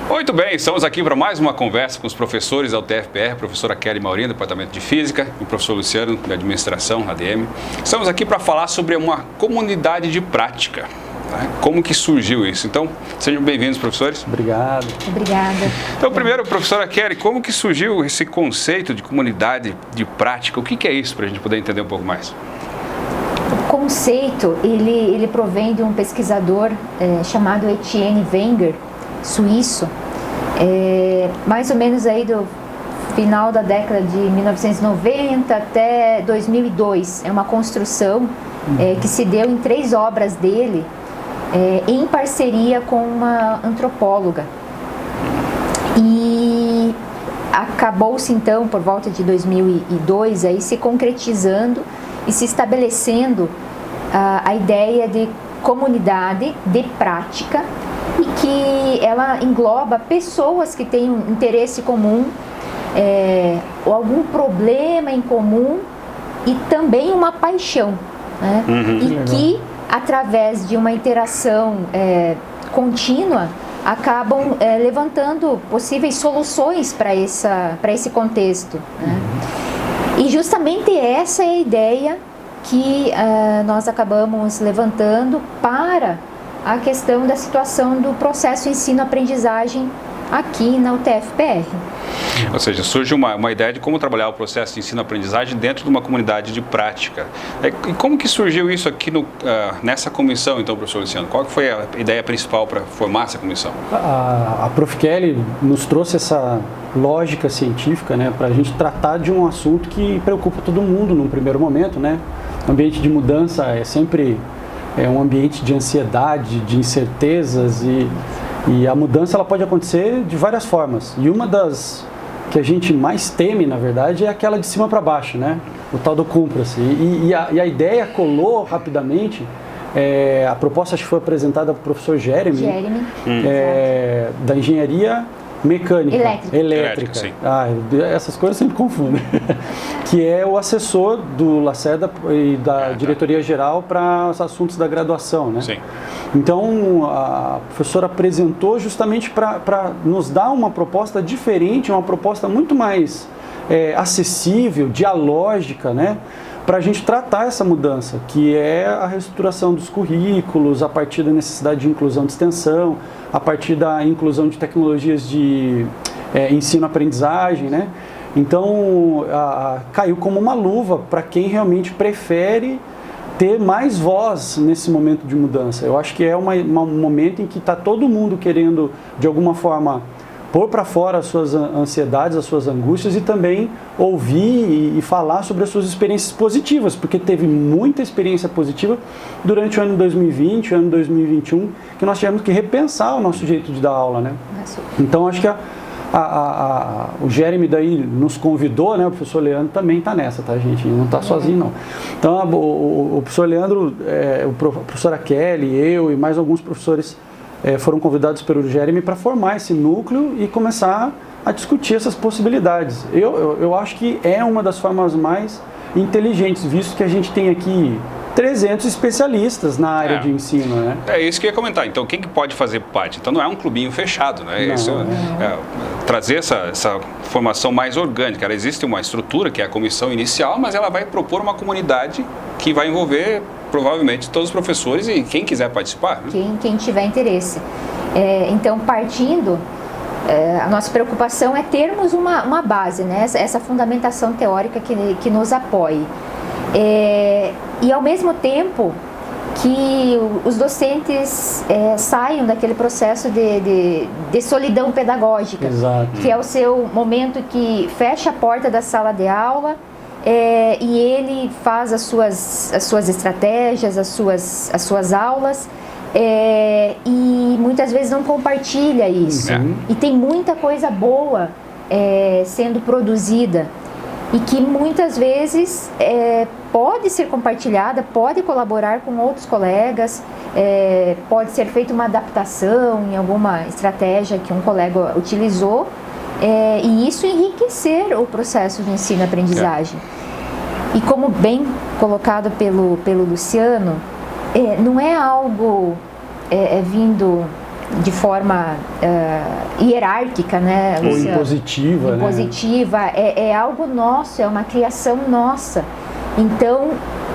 Muito bem, estamos aqui para mais uma conversa com os professores da UTFPR, professora Kelly Maurinho, do Departamento de Física, e o professor Luciano, de Administração, ADM. Estamos aqui para falar sobre uma comunidade de prática. Como que surgiu isso? Então, sejam bem-vindos, professores. Obrigado. Obrigada. Então, primeiro, professora Kelly, como que surgiu esse conceito de comunidade de prática? O que é isso, para a gente poder entender um pouco mais? O conceito, ele provém de um pesquisador chamado Etienne Wenger, suíço, mais ou menos aí do final da década de 1990 até 2002. É uma construção que se deu em 3 obras dele, em parceria com uma antropóloga. E acabou-se então, por volta de 2002, aí se concretizando e se estabelecendo a ideia de comunidade de prática, e que ela engloba pessoas que têm um interesse comum, ou algum problema em comum, e também uma paixão, né? E que, através de uma interação contínua, acabam levantando possíveis soluções para esse contexto, né? E justamente essa é a ideia que nós acabamos levantando para a questão da situação do processo ensino-aprendizagem aqui na UTFPR. Ou seja, surge uma ideia de como trabalhar o processo de ensino-aprendizagem dentro de uma comunidade de prática. E como que surgiu isso aqui nessa comissão, então, professor Luciano? Qual que foi a ideia principal para formar essa comissão? A Prof. Kelly nos trouxe essa lógica científica, né, para a gente tratar de um assunto que preocupa todo mundo num primeiro momento, né? O ambiente de mudança é sempre um ambiente de ansiedade, de incertezas, e a mudança ela pode acontecer de várias formas. E uma das que a gente mais teme, na verdade, é aquela de cima para baixo, né? O tal do cumpra-se. E a ideia colou rapidamente. A proposta acho que foi apresentada para o professor Jeremy. Da engenharia mecânica, elétrica. Sim. Essas coisas sempre confundem. Que é o assessor do Lacerda e da diretoria geral para os assuntos da graduação, né? Sim. Então, a professora apresentou justamente para nos dar uma proposta diferente, uma proposta muito mais acessível, dialógica, né? Para a gente tratar essa mudança, que é a reestruturação dos currículos, a partir da necessidade de inclusão de extensão, a partir da inclusão de tecnologias de ensino-aprendizagem, né? Então, caiu como uma luva para quem realmente prefere ter mais voz nesse momento de mudança. Eu acho que é um momento em que está todo mundo querendo, de alguma forma, pôr para fora as suas ansiedades, as suas angústias, e também ouvir e falar sobre as suas experiências positivas, porque teve muita experiência positiva durante o ano 2020, o ano 2021, que nós tivemos que repensar o nosso jeito de dar aula, né? Então, acho que o Jeremy daí nos convidou, né? O professor Leandro também está nessa, tá, gente? Não está sozinho, não. Então, o professor Leandro, a professora Kelly, eu e mais alguns professores foram convidados pelo Jeremy para formar esse núcleo e começar a discutir essas possibilidades. Eu acho que é uma das formas mais inteligentes, visto que a gente tem aqui 300 especialistas na área de ensino, né? É isso que eu ia comentar. Então, quem que pode fazer parte? Então, não é um clubinho fechado, né? Trazer essa formação mais orgânica. Ela existe uma estrutura, que é a comissão inicial, mas ela vai propor uma comunidade que vai envolver, provavelmente, todos os professores e quem quiser participar, né? Quem tiver interesse. Então, partindo, a nossa preocupação é termos uma base, né? Essa fundamentação teórica que nos apoie. E ao mesmo tempo que os docentes saiam daquele processo de solidão pedagógica. Exato. Que é o seu momento que fecha a porta da sala de aula e ele faz as suas estratégias, as suas aulas, e muitas vezes não compartilha isso. E tem muita coisa boa sendo produzida e que muitas vezes pode ser compartilhada, pode colaborar com outros colegas, pode ser feita uma adaptação em alguma estratégia que um colega utilizou, e isso enriquecer o processo de ensino-aprendizagem. E como bem colocado pelo Luciano, não é algo vindo de forma hierárquica, né? Ou impositiva, impositiva, né? É algo nosso, é uma criação nossa. Então,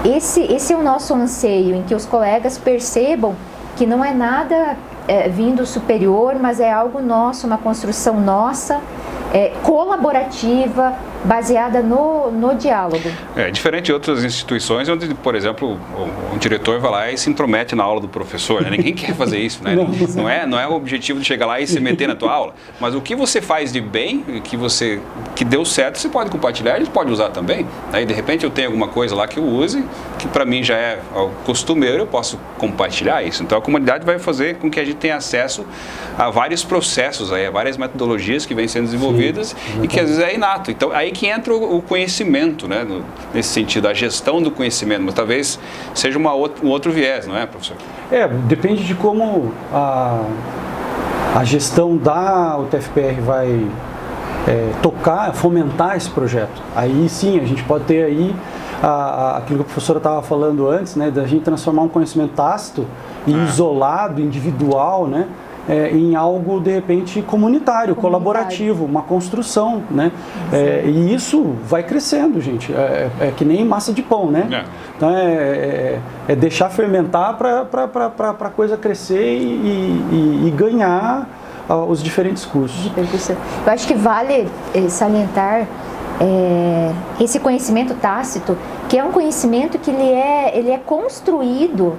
esse é o nosso anseio, em que os colegas percebam que não é nada vindo superior, mas é algo nosso, uma construção nossa, colaborativa, baseada no diálogo. Diferente de outras instituições onde, por exemplo, o diretor vai lá e se intromete na aula do professor, né? Ninguém quer fazer isso, né? Não é o objetivo de chegar lá e se meter na tua aula, mas o que você faz de bem, que deu certo, você pode compartilhar, ele pode usar também. Aí, de repente, eu tenho alguma coisa lá que eu use, que para mim já é costumeiro, eu posso compartilhar isso. Então, a comunidade vai fazer com que a gente tenha acesso a vários processos, a várias metodologias que vêm sendo desenvolvidas e que às vezes é inato. Então, aí que entra o conhecimento, né? Nesse sentido, a gestão do conhecimento, mas talvez seja um outro viés, não é, professor? Depende de como a gestão da UTFPR vai tocar, fomentar esse projeto. Aí sim, a gente pode ter aí aquilo que a professora estava falando antes, né? Da gente transformar um conhecimento tácito e isolado, individual, né? Em algo, de repente, comunitário, colaborativo, uma construção, né? E isso vai crescendo, gente. É que nem massa de pão, né? Então, é deixar fermentar para a coisa crescer e ganhar os diferentes cursos. Eu acho que vale salientar esse conhecimento tácito, que é um conhecimento que ele é construído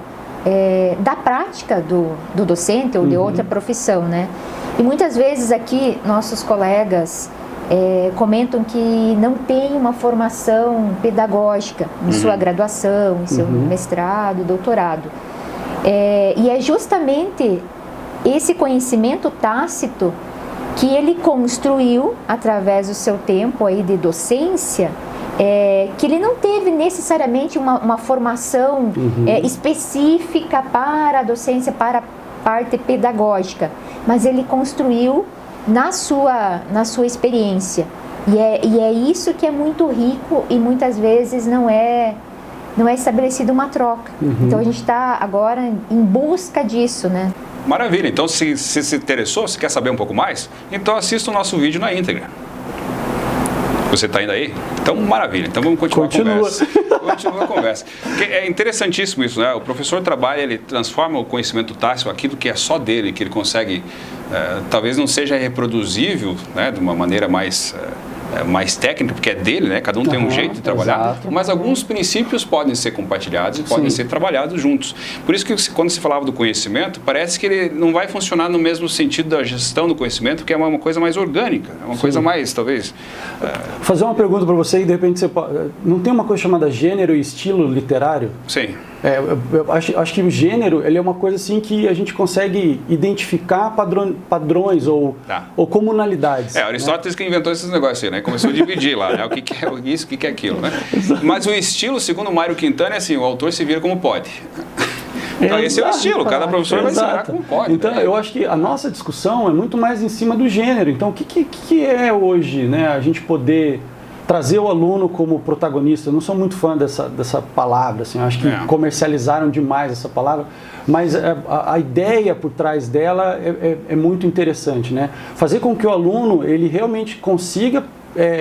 da prática do docente ou de outra profissão, né? E muitas vezes aqui nossos colegas comentam que não tem uma formação pedagógica em sua graduação, em seu mestrado, doutorado. E é justamente esse conhecimento tácito que ele construiu através do seu tempo aí de docência, que ele não teve necessariamente uma formação específica para a docência, para a parte pedagógica, mas ele construiu na sua experiência. E é isso que é muito rico e muitas vezes não é estabelecida uma troca. Então a gente está agora em busca disso, né? Maravilha, então se interessou, se quer saber um pouco mais, então assista o nosso vídeo na íntegra. Você está indo aí? Então, maravilha. Então, vamos continuar a conversa. Continua a conversa. Porque é interessantíssimo isso, né? O professor trabalha, ele transforma o conhecimento tácito, aquilo que é só dele, que ele consegue, talvez não seja reproduzível, né? De uma maneira mais técnica, porque é dele, né? Cada um tem um jeito de trabalhar, exato. Mas alguns princípios podem ser compartilhados e podem ser trabalhados juntos. Por isso que quando se falava do conhecimento, parece que ele não vai funcionar no mesmo sentido da gestão do conhecimento, que é uma coisa mais orgânica, é uma coisa mais, talvez... Fazer uma pergunta para você e de repente você pode... Não tem uma coisa chamada gênero e estilo literário? Sim. Eu acho que o gênero, ele é uma coisa assim que a gente consegue identificar padrões ou comunalidades. Aristóteles, né? Que inventou esses negócios aí, né? Começou a dividir lá, né? O que é isso, o que é aquilo, né? Mas o estilo, segundo o Mário Quintana, é assim, o autor se vira como pode. Então esse é o estilo, cada professor vai se virar como pode. Então, né? eu acho que a nossa discussão é muito mais em cima do gênero. Então, o que é hoje, né? A gente poder trazer o aluno como protagonista. Eu não sou muito fã dessa palavra, assim, eu acho que comercializaram demais essa palavra, mas a ideia por trás dela é muito interessante, né? Fazer com que o aluno ele realmente consiga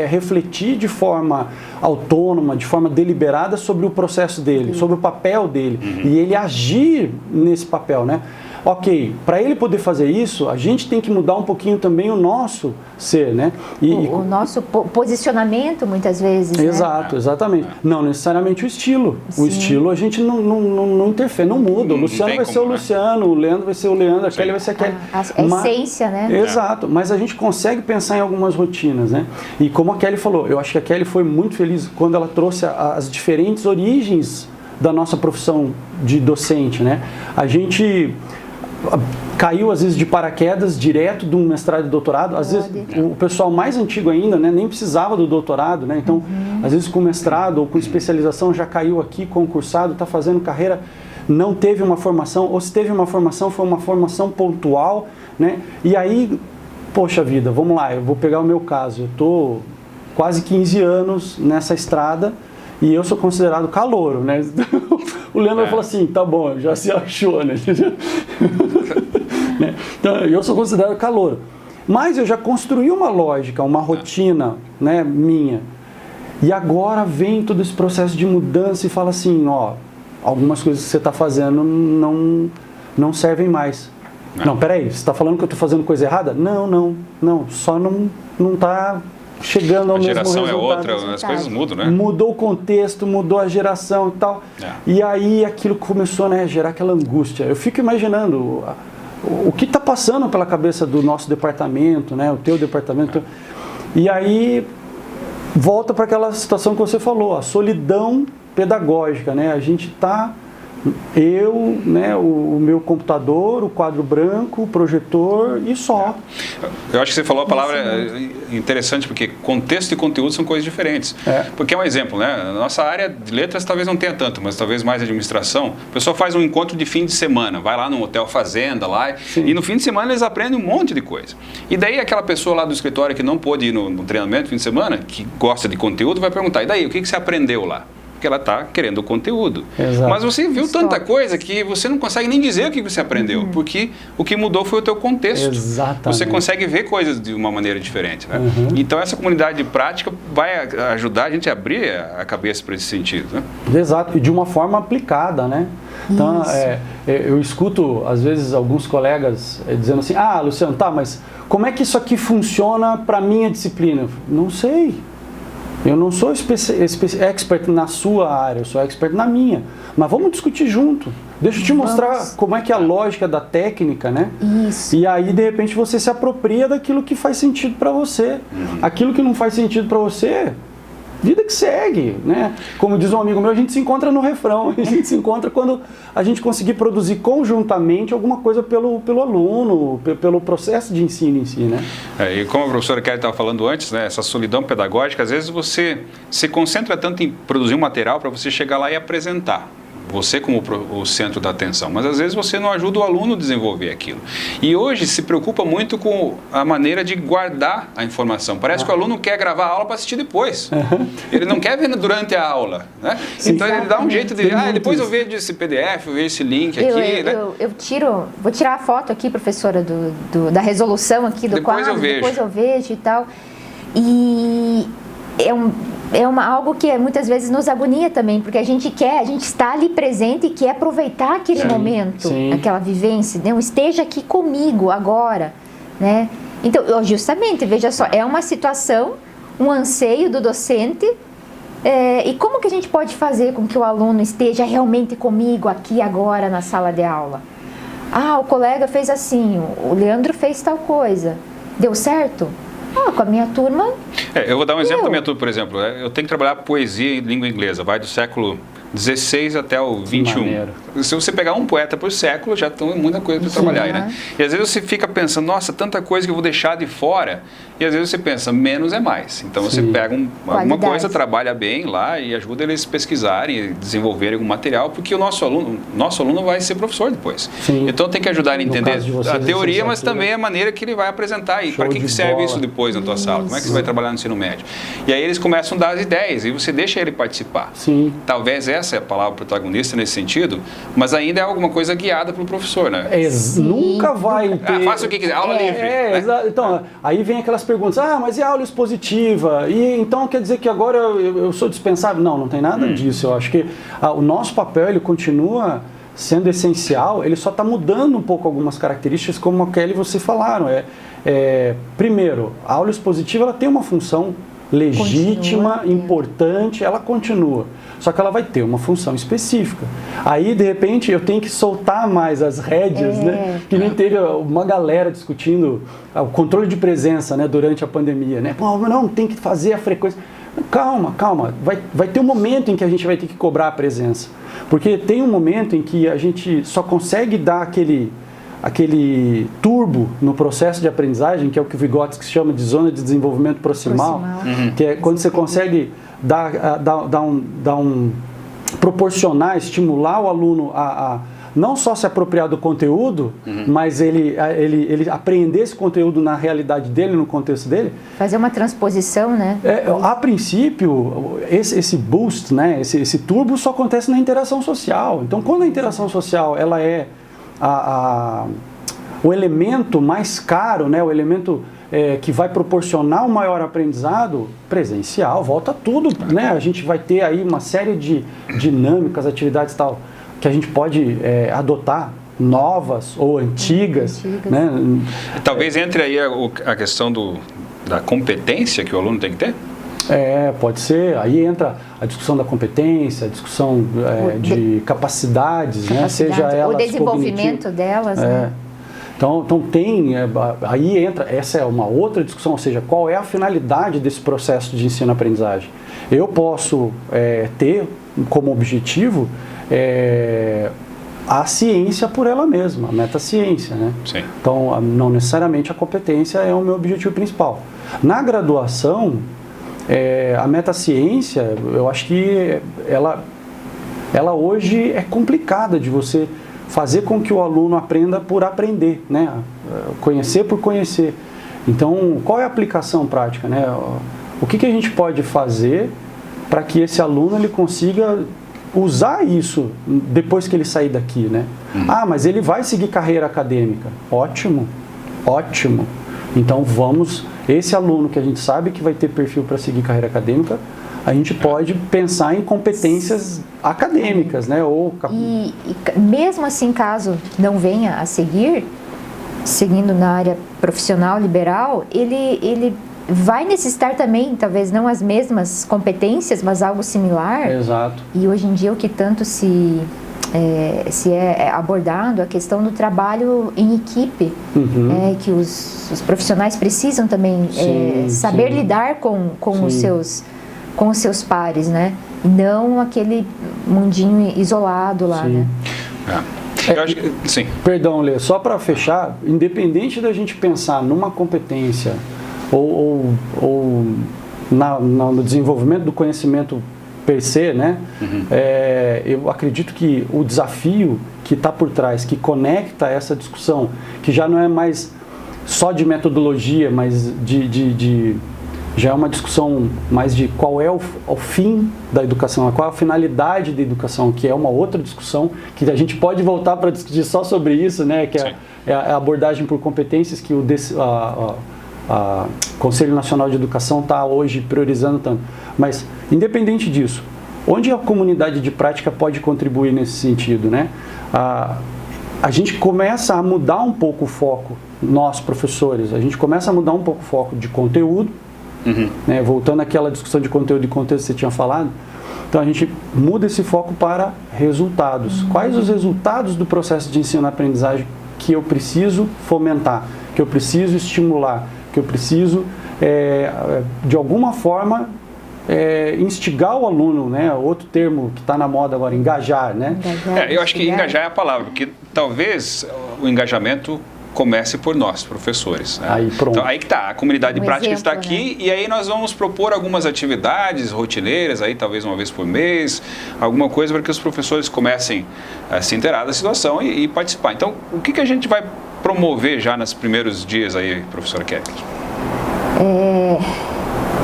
refletir de forma autônoma, de forma deliberada sobre o processo dele, sobre o papel dele, e ele agir nesse papel, né? Ok, para ele poder fazer isso, a gente tem que mudar um pouquinho também o nosso ser, né? O nosso posicionamento, muitas vezes, exato, né? Exatamente. Não necessariamente o estilo. Sim. O estilo a gente não interfere, não muda. O Luciano vai ser o Luciano, o Leandro vai ser o Leandro, a Kelly vai ser a Kelly. A essência, né? Exato, mas a gente consegue pensar em algumas rotinas, né? E como a Kelly falou, eu acho que a Kelly foi muito feliz quando ela trouxe as diferentes origens da nossa profissão de docente, né? A gente caiu às vezes de paraquedas direto de um mestrado e doutorado, às vezes o pessoal mais antigo ainda, né, nem precisava do doutorado, né? Então às vezes com mestrado ou com especialização já caiu aqui concursado, está fazendo carreira, não teve uma formação, ou se teve uma formação, foi uma formação pontual, né? E aí, poxa vida, vamos lá, eu vou pegar o meu caso, eu estou quase 15 anos nessa estrada e eu sou considerado calouro, né? O Leandro falou assim, tá bom, já se achou, né? né? Então, eu sou considerado calouro. Mas eu já construí uma lógica, uma rotina, né, minha. E agora vem todo esse processo de mudança e fala assim, ó, algumas coisas que você está fazendo não servem mais. Não, peraí, você está falando que eu estou fazendo coisa errada? Não, só não está chegando ao mesmo resultado. A geração é outra, as coisas mudam, né? Mudou o contexto, mudou a geração e tal. E aí aquilo começou, né, a gerar aquela angústia. Eu fico imaginando o que está passando pela cabeça do nosso departamento, né, o teu departamento. E aí volta para aquela situação que você falou, a solidão pedagógica, né? A gente está, né, o meu computador, o quadro branco, o projetor e só. Eu acho que você falou a palavra interessante, porque contexto e conteúdo são coisas diferentes. Porque é um exemplo, né? Na nossa área de letras talvez não tenha tanto, mas talvez mais administração. A pessoa faz um encontro de fim de semana, vai lá no Hotel Fazenda, lá, e no fim de semana eles aprendem um monte de coisa. E daí aquela pessoa lá do escritório que não pôde ir no treinamento no fim de semana, que gosta de conteúdo, vai perguntar, e daí, o que você aprendeu lá? Porque ela está querendo o conteúdo. Exato. Mas você viu tanta coisa que você não consegue nem dizer o que você aprendeu, porque o que mudou foi o teu contexto. Exatamente. Você consegue ver coisas de uma maneira diferente, né? Então essa comunidade de prática vai ajudar a gente a abrir a cabeça para esse sentido, né? Exato, e de uma forma aplicada, né? Então, eu escuto às vezes alguns colegas dizendo assim, Luciano, tá, mas como é que isso aqui funciona para a minha disciplina? Não sei. Eu não sou expert na sua área, eu sou expert na minha. Mas vamos discutir junto. Deixa eu te mostrar como é que é a lógica da técnica, né? Isso. E aí, de repente, você se apropria daquilo que faz sentido para você. Aquilo que não faz sentido para você, vida que segue, né? Como diz um amigo meu, a gente se encontra no refrão. A gente se encontra quando a gente conseguir produzir conjuntamente alguma coisa pelo aluno, pelo processo de ensino em si, né? E como a professora Kelly estava falando antes, né, essa solidão pedagógica, às vezes você se concentra tanto em produzir um material para você chegar lá e apresentar. Você como o centro da atenção, mas às vezes você não ajuda o aluno a desenvolver aquilo. E hoje se preocupa muito com a maneira de guardar a informação. Parece que o aluno quer gravar a aula para assistir depois. Ele não quer ver durante a aula, né? Então ele dá um jeito de, depois eu vejo esse PDF, eu vejo esse link aqui, né? Vou tirar a foto aqui, professora, da resolução aqui do quadro, depois eu vejo e tal. E algo que muitas vezes nos agonia também, porque a gente está ali presente e quer aproveitar aquele momento, aquela vivência, né? Esteja aqui comigo agora, né? Então, justamente, veja só, é uma situação, um anseio do docente, e como que a gente pode fazer com que o aluno esteja realmente comigo aqui agora na sala de aula? O colega fez assim, o Leandro fez tal coisa, deu certo? Com a minha turma... eu vou dar um exemplo da minha turma, por exemplo. Eu tenho que trabalhar poesia em língua inglesa, vai do século 16 até o 21. Se você pegar um poeta por século, já tem muita coisa para trabalhar aí, né? E às vezes você fica pensando, nossa, tanta coisa que eu vou deixar de fora. E às vezes você pensa, menos é mais. Então você pega alguma coisa, trabalha bem lá e ajuda eles a pesquisarem e desenvolverem algum material, porque o nosso aluno vai ser professor depois. Então tem que ajudar a entender a teoria, mas também a maneira que ele vai apresentar. E para que serve isso depois na tua sala? Como é que você vai trabalhar no ensino médio? E aí eles começam a dar as ideias e você deixa ele participar. Talvez essa é a palavra protagonista nesse sentido, mas ainda é alguma coisa guiada pelo professor, né? Nunca vai ter... faça o que quiser, aula livre. Né? Então, aí vem aquelas perguntas, mas e a aula expositiva? E então quer dizer que agora eu sou dispensável? Não tem nada disso. Eu acho que o nosso papel, ele continua sendo essencial, ele só está mudando um pouco algumas características, como a Kelly e você falaram. Primeiro, a aula expositiva ela tem uma função legítima, importante, ela continua. Só que ela vai ter uma função específica. Aí, de repente, eu tenho que soltar mais as rédeas, né? Que nem teve uma galera discutindo o controle de presença, né, durante a pandemia, né? Não, tem que fazer a frequência. Calma. Vai ter um momento em que a gente vai ter que cobrar a presença. Porque tem um momento em que a gente só consegue dar aquele turbo no processo de aprendizagem, que é o que o Vygotsky chama de zona de desenvolvimento proximal. Que é quando você consegue proporcionar, estimular o aluno a não só se apropriar do conteúdo, mas ele apreender esse conteúdo na realidade dele, no contexto dele. Fazer uma transposição, né? A princípio, esse boost, né, esse turbo só acontece na interação social. Então, quando a interação social ela é o elemento mais caro, né, o elemento que vai proporcionar o maior aprendizado, presencial, volta tudo, né? A gente vai ter aí uma série de dinâmicas, atividades e tal, que a gente pode adotar, novas ou antigas. Né? Talvez entre aí a questão da competência que o aluno tem que ter? Pode ser. Aí entra a discussão da competência, a discussão de capacidades, né? Seja elas o desenvolvimento delas, né? Então aí entra, essa é uma outra discussão, ou seja, qual é a finalidade desse processo de ensino-aprendizagem? Eu posso ter como objetivo a ciência por ela mesma, a metaciência, né? Sim. Então, não necessariamente a competência é o meu objetivo principal. Na graduação, a metaciência, eu acho que ela hoje é complicada de você fazer com que o aluno aprenda por aprender, né? Conhecer por conhecer. Então, qual é a aplicação prática, né? O que a gente pode fazer para que esse aluno ele consiga usar isso depois que ele sair daqui, né? Mas ele vai seguir carreira acadêmica. Ótimo, ótimo. Então esse aluno que a gente sabe que vai ter perfil para seguir carreira acadêmica, a gente pode pensar em competências acadêmicas, né? E mesmo assim, caso não venha a seguindo na área profissional liberal, ele vai necessitar também, talvez não as mesmas competências, mas algo similar. Exato. E hoje em dia o que tanto se é abordado, a questão do trabalho em equipe, que os profissionais precisam também saber lidar com os seus pares, né? E não aquele mundinho isolado lá, né? Eu acho que, sim. Perdão, Lê, só para fechar, independente da gente pensar numa competência ou no desenvolvimento do conhecimento per se, né? Eu acredito que o desafio que está por trás, que conecta essa discussão, que já não é mais só de metodologia, mas já é uma discussão mais de qual é o fim da educação, qual é a finalidade da educação, que é uma outra discussão, que a gente pode voltar para discutir só sobre isso, né? Que é a abordagem por competências que o Conselho Nacional de Educação está hoje priorizando tanto. Mas, independente disso, onde a comunidade de prática pode contribuir nesse sentido, né? A gente começa a mudar um pouco o foco, nós professores, a gente começa a mudar um pouco o foco de conteúdo, né? Voltando àquela discussão de conteúdo e contexto que você tinha falado, então a gente muda esse foco para resultados. Quais os resultados do processo de ensino-aprendizagem que eu preciso fomentar, que eu preciso estimular, que eu preciso, de alguma forma, instigar o aluno, né? Outro termo que está na moda agora, engajar, né? Eu acho que engajar é a palavra, porque talvez o engajamento comece por nós, professores. Né? Aí, pronto. Então, aí que está, a comunidade de prática está exemplo, aqui, né? E aí nós vamos propor algumas atividades rotineiras, aí talvez uma vez por mês, alguma coisa para que os professores comecem a se inteirar da situação e participar. Então, o que a gente vai promover já nos primeiros dias aí, professora Kelly?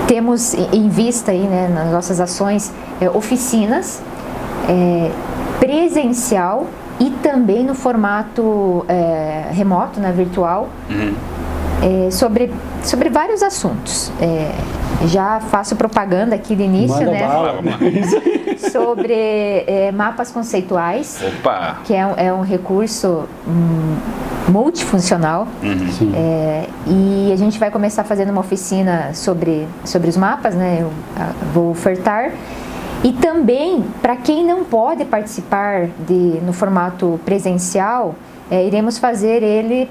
Temos em vista aí, né, nas nossas ações, oficinas presencial e também no formato remoto, né, virtual, sobre vários assuntos. Já faço propaganda aqui de início, Manda né? bala. Sobre mapas conceituais, Opa! que é um recurso multifuncional. E a gente vai começar fazendo uma oficina sobre os mapas, né? Eu vou ofertar. E também, para quem não pode participar no formato presencial, iremos fazer ele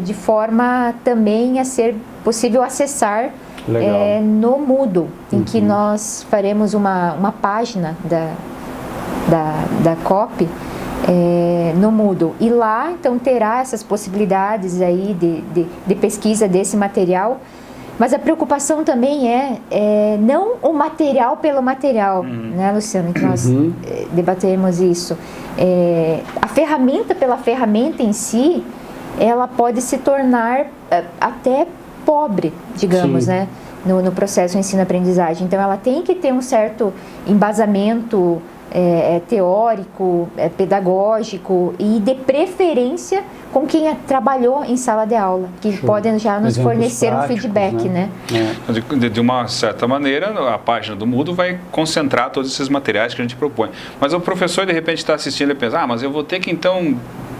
de forma também a ser possível acessar no Moodle, em que nós faremos uma página da COP no Moodle. E lá, então, terá essas possibilidades aí de pesquisa desse material. Mas a preocupação também não o material pelo material, né, Luciano? Que nós debatemos isso. A ferramenta pela ferramenta em si, ela pode se tornar até pobre, digamos, né, no processo de ensino-aprendizagem. Então, ela tem que ter um certo embasamento teórico, pedagógico e de preferência com quem trabalhou em sala de aula, que podem já nos fornecer um feedback, né? De uma certa maneira, a página do Moodle vai concentrar todos esses materiais que a gente propõe. Mas o professor, de repente, está assistindo e pensa, mas eu vou ter que, então,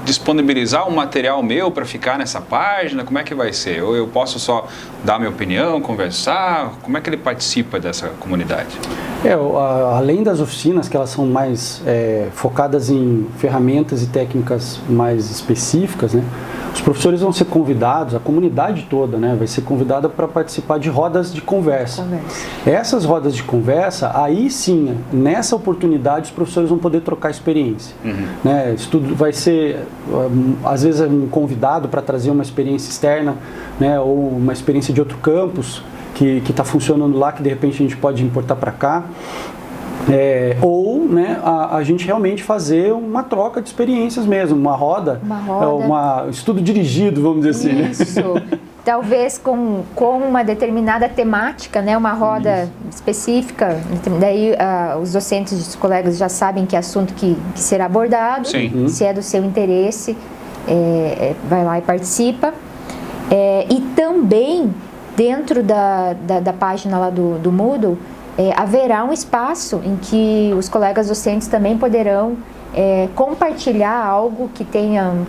disponibilizar um material meu para ficar nessa página? Como é que vai ser? Ou eu posso só dar minha opinião, conversar? Como é que ele participa dessa comunidade? Além das oficinas, que elas são mais focadas em ferramentas e técnicas mais específicas, né? Os professores vão ser convidados, a comunidade toda, né, vai ser convidada para participar de rodas de conversa. Essas rodas de conversa, aí sim, nessa oportunidade, os professores vão poder trocar experiência. Né? Isso tudo vai ser, às vezes, um convidado para trazer uma experiência externa, né, ou uma experiência de outro campus que está funcionando lá, que de repente a gente pode importar para cá. Ou, né, a gente realmente fazer uma troca de experiências mesmo, uma roda. Um estudo dirigido, vamos dizer assim. Isso, talvez com uma determinada temática, né, uma roda específica, daí os docentes e os colegas já sabem que assunto que será abordado, se é do seu interesse, vai lá e participa. E também, dentro da página lá do Moodle, haverá um espaço em que os colegas docentes também poderão compartilhar algo que tenham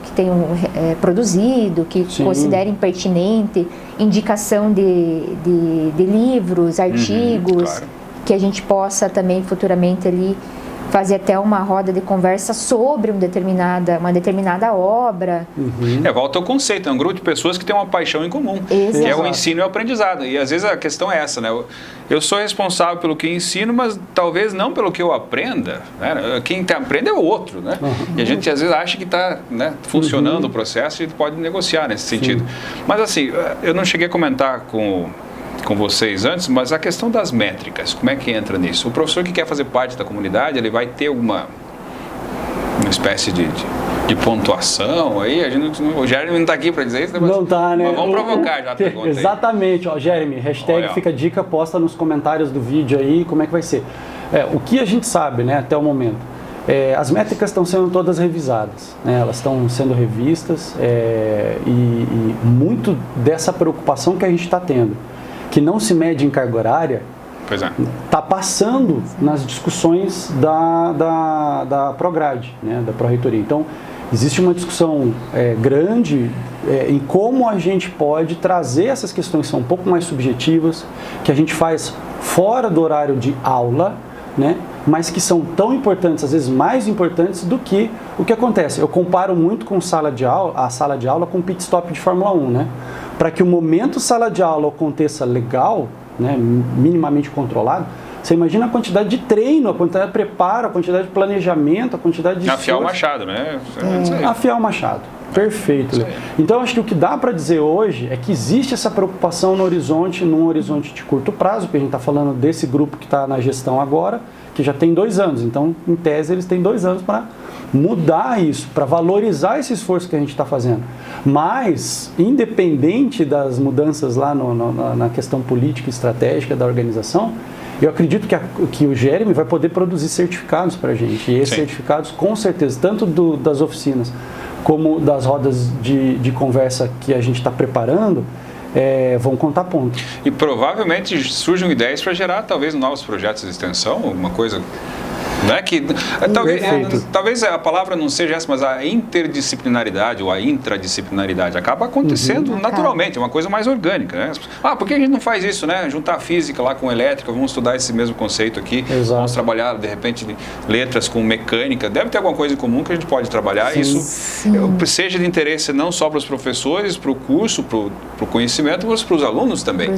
produzido, que considerem pertinente, indicação de livros, artigos, que a gente possa também futuramente ali fazer até uma roda de conversa sobre uma determinada obra. Volta ao conceito, é um grupo de pessoas que tem uma paixão em comum, que é o ensino e o aprendizado. E às vezes a questão é essa, né? Eu sou responsável pelo que ensino, mas talvez não pelo que eu aprenda, né? Quem aprende é o outro, né? E a gente às vezes acha que está, né, funcionando o processo e pode negociar nesse sentido. Mas assim, eu não cheguei a comentar com vocês antes, mas a questão das métricas, como é que entra nisso? O professor que quer fazer parte da comunidade, ele vai ter uma espécie de pontuação aí? O Jeremy não está aqui para dizer isso, né? Não está, né? Mas vamos provocar já a pergunta. Exatamente, Jeremy, hashtag fica dica, posta nos comentários do vídeo aí, como é que vai ser. O que a gente sabe, né, até o momento, as métricas estão sendo todas revisadas, né? Elas estão sendo revistas e muito dessa preocupação que a gente está tendo, que não se mede em carga horária, está passando nas discussões da Prograde, né, da Pró-Reitoria. Então, existe uma discussão grande em como a gente pode trazer essas questões que são um pouco mais subjetivas, que a gente faz fora do horário de aula, né, mas que são tão importantes, às vezes mais importantes do que o que acontece. Eu comparo muito com a sala de aula com pit stop de Fórmula 1, né? Para que o momento sala de aula aconteça legal, né, minimamente controlado, você imagina a quantidade de treino, a quantidade de preparo, a quantidade de planejamento, a quantidade de afiar o machado, né? Afiar o machado. Perfeito. Então, acho que o que dá para dizer hoje é que existe essa preocupação num horizonte de curto prazo, porque a gente está falando desse grupo que está na gestão agora, que já tem 2 anos. Então, em tese, eles têm 2 anos para mudar isso, para valorizar esse esforço que a gente está fazendo. Mas, independente das mudanças lá na questão política e estratégica da organização, eu acredito que o Jeremy vai poder produzir certificados para a gente. E esses certificados, com certeza, tanto das oficinas como das rodas de conversa que a gente está preparando, vão contar pontos. E provavelmente surjam ideias para gerar talvez novos projetos de extensão, alguma coisa, né? Talvez a palavra não seja essa, mas a interdisciplinaridade ou a intradisciplinaridade acaba acontecendo naturalmente, é uma coisa mais orgânica, né? Por que a gente não faz isso, né? Juntar física lá com elétrica, vamos estudar esse mesmo conceito aqui, vamos trabalhar de repente letras com mecânica, deve ter alguma coisa em comum que a gente pode trabalhar. Isso seja de interesse não só para os professores, para o curso, para o conhecimento, mas para os alunos também.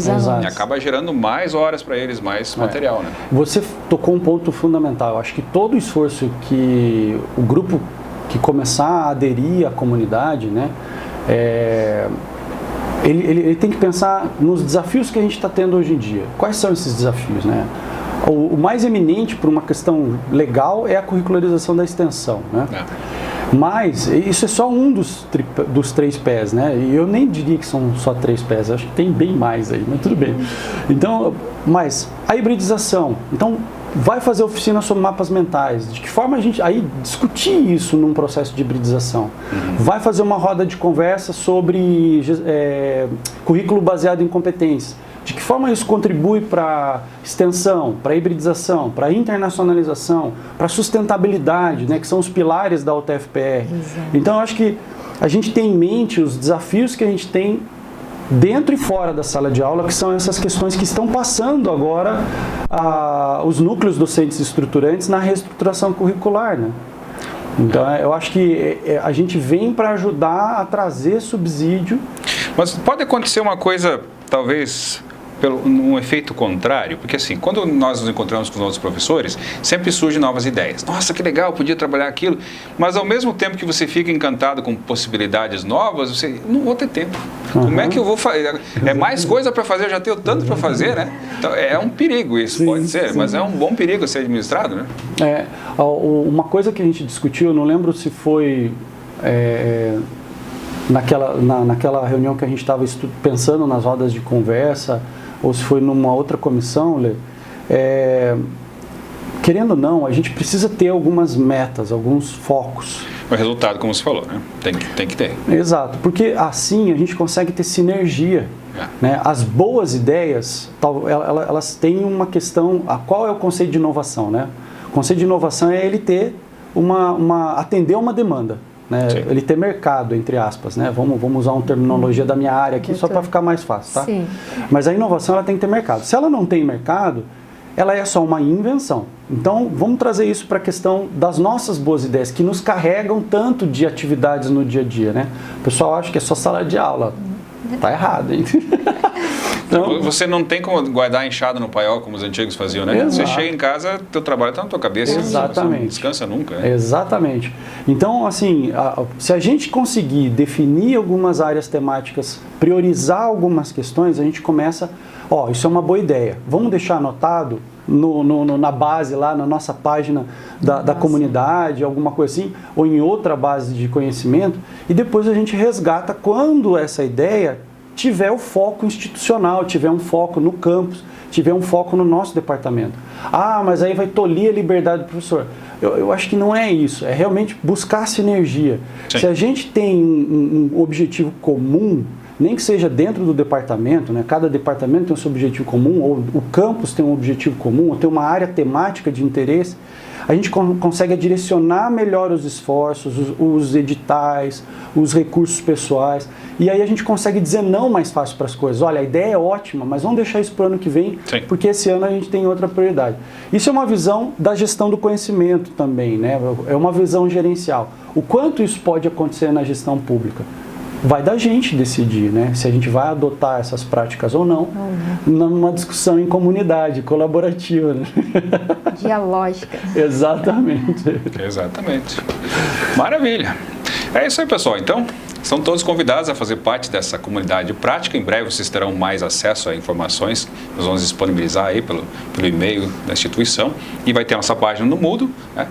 E acaba gerando mais horas para eles, mais material, né? Você tocou um ponto fundamental. Eu acho que todo o esforço que o grupo que começar a aderir à comunidade, né, ele tem que pensar nos desafios que a gente está tendo hoje em dia. Quais são esses desafios, né? O mais eminente por uma questão legal é a curricularização da extensão, né? Mas isso é só um dos 3 pés, né? E eu nem diria que são só 3 pés, acho que tem bem mais aí, mas tudo bem. Então, mas a hibridização. Então, vai fazer oficina sobre mapas mentais, de que forma a gente aí discutir isso num processo de hibridização, vai fazer uma roda de conversa sobre currículo baseado em competências, de que forma isso contribui para extensão, para hibridização, para internacionalização, para sustentabilidade, né, que são os pilares da UTFPR. Então eu acho que a gente tem em mente os desafios que a gente tem dentro e fora da sala de aula, que são essas questões que estão passando agora os núcleos docentes estruturantes na reestruturação curricular, né? Então, eu acho que a gente vem para ajudar a trazer subsídio. Mas pode acontecer uma coisa, talvez, um efeito contrário, porque assim, quando nós nos encontramos com os nossos professores, sempre surgem novas ideias. Nossa, que legal, podia trabalhar aquilo, mas ao mesmo tempo que você fica encantado com possibilidades novas, você não vou ter tempo. Como é que eu vou fazer? É mais coisa para fazer, eu já tenho tanto para fazer, né? Então, é um perigo isso, pode ser, mas é um bom perigo a ser administrado, né? Uma coisa que a gente discutiu, eu não lembro se foi naquela reunião que a gente estava pensando nas rodas de conversa, ou se foi numa outra comissão, Lê, querendo ou não, a gente precisa ter algumas metas, alguns focos. O resultado, como você falou, né? Tem que ter. Exato, porque assim a gente consegue ter sinergia. Né? As boas ideias, elas têm uma questão, qual é o conceito de inovação, né? O conceito de inovação é ele ter atender uma demanda. Né? Ele ter mercado, entre aspas, né? Vamos usar uma terminologia da minha área aqui, só para ficar mais fácil, tá? Sim. Mas a inovação ela tem que ter mercado. Se ela não tem mercado, ela é só uma invenção. Então, vamos trazer isso para a questão das nossas boas ideias, que nos carregam tanto de atividades no dia a dia, né? O pessoal acha que é só sala de aula. Tá errado, hein? Então, você não tem como guardar enxada no paiol, como os antigos faziam, né? Exato. Você chega em casa, teu trabalho está na tua cabeça. Exatamente. Você não descansa nunca. Né? Exatamente. Então, assim, se a gente conseguir definir algumas áreas temáticas, priorizar algumas questões, a gente começa... isso é uma boa ideia. Vamos deixar anotado na base lá, na nossa página da comunidade, alguma coisa assim, ou em outra base de conhecimento, e depois a gente resgata quando essa ideia tiver o foco institucional, tiver um foco no campus, tiver um foco no nosso departamento. Mas aí vai tolir a liberdade do professor. Eu acho que não é isso, é realmente buscar sinergia. Sim. Se a gente tem um objetivo comum, nem que seja dentro do departamento, né? Cada departamento tem o seu objetivo comum, ou o campus tem um objetivo comum, ou tem uma área temática de interesse, a gente consegue direcionar melhor os esforços, os editais, os recursos pessoais, e aí a gente consegue dizer não mais fácil para as coisas. Olha, a ideia é ótima, mas vamos deixar isso para o ano que vem, Sim. porque esse ano a gente tem outra prioridade. Isso é uma visão da gestão do conhecimento também, né? É uma visão gerencial. O quanto isso pode acontecer na gestão pública? Vai da gente decidir, né? Se a gente vai adotar essas práticas ou não, numa discussão em comunidade, colaborativa. Né? Dialógica. Exatamente. Exatamente. Maravilha. É isso aí, pessoal. Então, são todos convidados a fazer parte dessa comunidade prática. Em breve vocês terão mais acesso a informações. Nós vamos disponibilizar aí pelo e-mail da instituição. E vai ter a nossa página no Moodle. Né?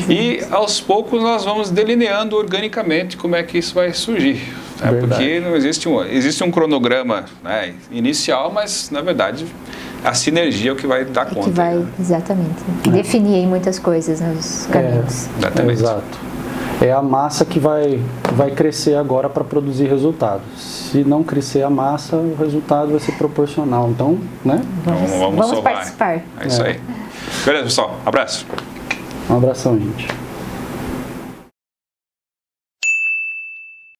E aos poucos nós vamos delineando organicamente como é que isso vai surgir. Né? Porque não existe um cronograma, né, inicial, mas na verdade a sinergia é o que vai dar conta. Que vai, exatamente. Definir aí muitas coisas nos caminhos. Exatamente. Exato. É a massa que vai crescer agora para produzir resultados. Se não crescer a massa, o resultado vai ser proporcional. Então, né? Vamos participar. É isso aí. Beleza, pessoal. Abraço. Um abração, gente.